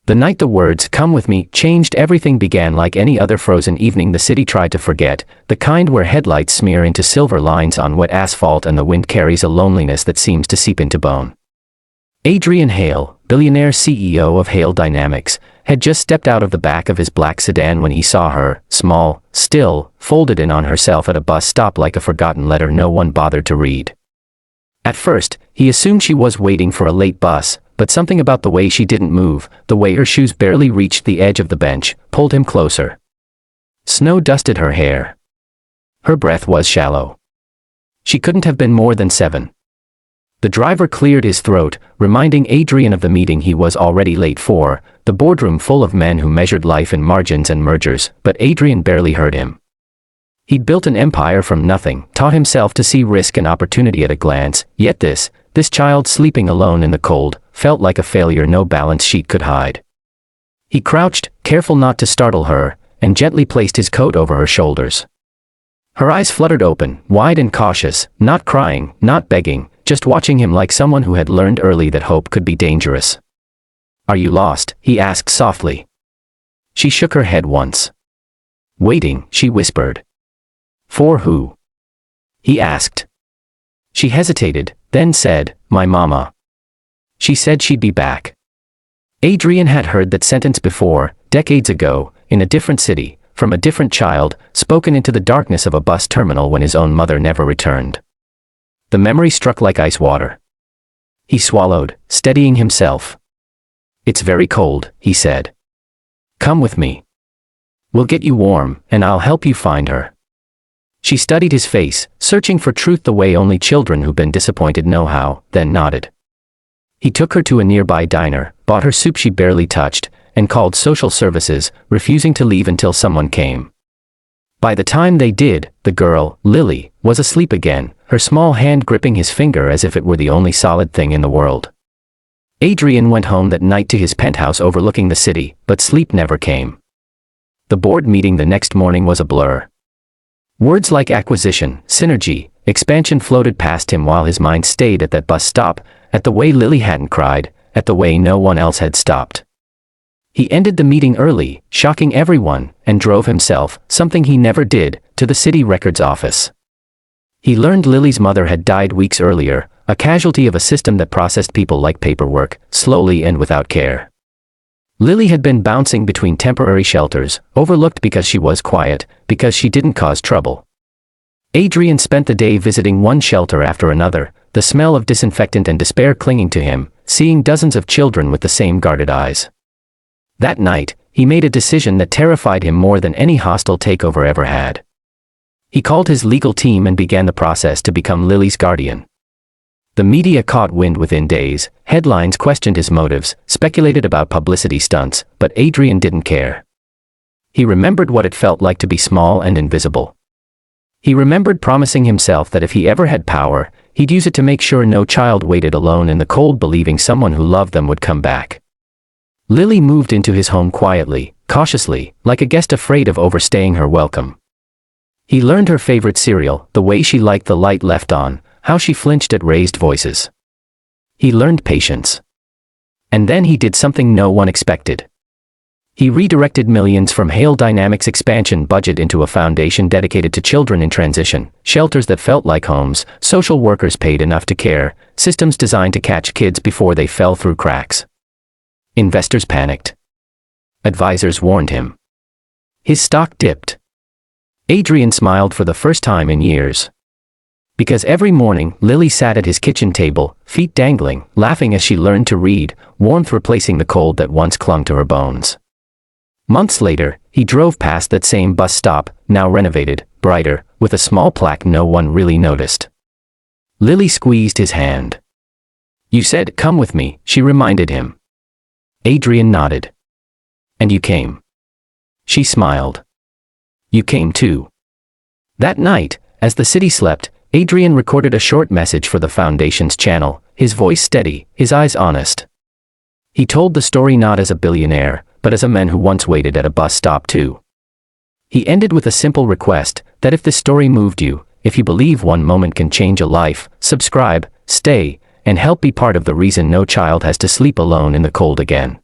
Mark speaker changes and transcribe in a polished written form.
Speaker 1: The night the words, "Come with me," changed everything began like any other frozen evening the city tried to forget, the kind where headlights smear into silver lines on wet asphalt and the wind carries a loneliness that seems to seep into bone. Adrian Hale, billionaire CEO of Hale Dynamics, had just stepped out of the back of his black sedan when he saw her, small, still, folded in on herself at a bus stop like a forgotten letter no one bothered to read. At first, he assumed she was waiting for a late bus, but something about the way she didn't move, the way her shoes barely reached the edge of the bench, pulled him closer. Snow dusted her hair. Her breath was shallow. She couldn't have been more than 7. The driver cleared his throat, reminding Adrian of the meeting he was already late for, the boardroom full of men who measured life in margins and mergers, but Adrian barely heard him. He'd built an empire from nothing, taught himself to see risk and opportunity at a glance, yet this child sleeping alone in the cold, felt like a failure no balance sheet could hide. He crouched, careful not to startle her, and gently placed his coat over her shoulders. Her eyes fluttered open, wide and cautious, not crying, not begging, just watching him like someone who had learned early that hope could be dangerous. "Are you lost?" he asked softly. She shook her head once. "Waiting," she whispered. "For who?" he asked. She hesitated, then said, "My mama. She said she'd be back." Adrian had heard that sentence before, decades ago, in a different city, from a different child, spoken into the darkness of a bus terminal when his own mother never returned. The memory struck like ice water. He swallowed, steadying himself. "It's very cold," he said. "Come with me. We'll get you warm, and I'll help you find her." She studied his face, searching for truth the way only children who've been disappointed know how, then nodded. He took her to a nearby diner, bought her soup she barely touched, and called social services, refusing to leave until someone came. By the time they did, the girl, Lily, was asleep again, her small hand gripping his finger as if it were the only solid thing in the world. Adrian went home that night to his penthouse overlooking the city, but sleep never came. The board meeting the next morning was a blur. Words like acquisition, synergy, expansion floated past him while his mind stayed at that bus stop, at the way Lily hadn't cried, at the way no one else had stopped. He ended the meeting early, shocking everyone, and drove himself, something he never did, to the city records office. He learned Lily's mother had died weeks earlier, a casualty of a system that processed people like paperwork, slowly and without care. Lily had been bouncing between temporary shelters, overlooked because she was quiet, because she didn't cause trouble. Adrian spent the day visiting one shelter after another, the smell of disinfectant and despair clinging to him, seeing dozens of children with the same guarded eyes. That night, he made a decision that terrified him more than any hostile takeover ever had. He called his legal team and began the process to become Lily's guardian. The media caught wind within days, headlines questioned his motives, speculated about publicity stunts, but Adrian didn't care. He remembered what it felt like to be small and invisible. He remembered promising himself that if he ever had power, he'd use it to make sure no child waited alone in the cold believing someone who loved them would come back. Lily moved into his home quietly, cautiously, like a guest afraid of overstaying her welcome. He learned her favorite cereal, the way she liked the light left on, how she flinched at raised voices. He learned patience. And then he did something no one expected. He redirected millions from Hale Dynamics' expansion budget into a foundation dedicated to children in transition, shelters that felt like homes, social workers paid enough to care, systems designed to catch kids before they fell through cracks. Investors panicked. Advisors warned him. His stock dipped. Adrian smiled for the first time in years. Because every morning, Lily sat at his kitchen table, feet dangling, laughing as she learned to read, warmth replacing the cold that once clung to her bones. Months later, he drove past that same bus stop, now renovated, brighter, with a small plaque no one really noticed. Lily squeezed his hand. "You said, 'Come with me,'" she reminded him. Adrian nodded. "And you came." She smiled. "You came too." That night, as the city slept, Adrian recorded a short message for the Foundation's channel, his voice steady, his eyes honest. He told the story not as a billionaire, but as a man who once waited at a bus stop too. He ended with a simple request, that if this story moved you, if you believe one moment can change a life, subscribe, stay, and help be part of the reason no child has to sleep alone in the cold again.